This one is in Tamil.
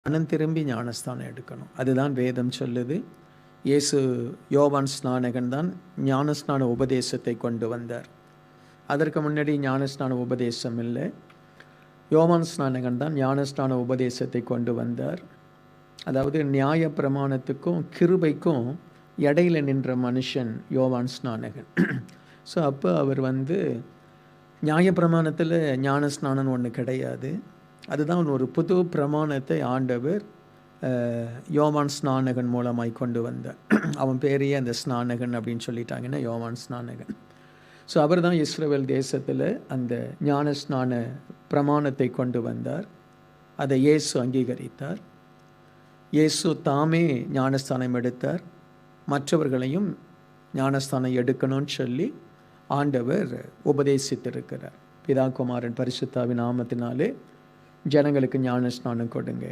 மனம் திரும்பி ஞானஸ்தானம் எடுக்கணும். அதுதான் வேதம் சொல்லுது. இயேசு யோவான் ஸ்நானகன் தான் ஞானஸ்நான உபதேசத்தை கொண்டு வந்தார். அதற்கு முன்னாடி ஞானஸ்நான உபதேசம் இல்லை. யோவான் ஸ்நானகன் தான் ஞானஸ்நான உபதேசத்தை கொண்டு வந்தார். அதாவது நியாய பிரமாணத்துக்கும் கிருபைக்கும் இடையில நின்ற மனுஷன் யோவான் ஸ்நானகன். ஸோ அப்போ அவர் நியாயப்பிரமாணத்தில் ஞானஸ்நானம் ஒன்று கிடையாது. அதுதான் ஒரு புது பிரமாணத்தை ஆண்டவர் யோவான் ஸ்நானகன் மூலமாய் கொண்டு வந்தார். அவன் பேரையே அந்த ஸ்நானகன் அப்படின்னு சொல்லிட்டாங்கன்னா யோவான் ஸ்நானகன். ஸோ அவர் தான் இஸ்ரவேல் தேசத்தில் அந்த ஞானஸ்நான பிரமாணத்தை கொண்டு வந்தார். அதை இயேசு அங்கீகரித்தார். இயேசு தாமே ஞானஸ்தானம் எடுத்தார். மற்றவர்களையும் ஞானஸ்தானம் எடுக்கணும்னு சொல்லி ஆண்டவர் உபதேசித்திருக்கிறார். பிதா குமாரன் பரிசுத்தாவின் நாமத்தினாலே ஜனங்களுக்கு ஞானஸ்நானம் கொடுங்க.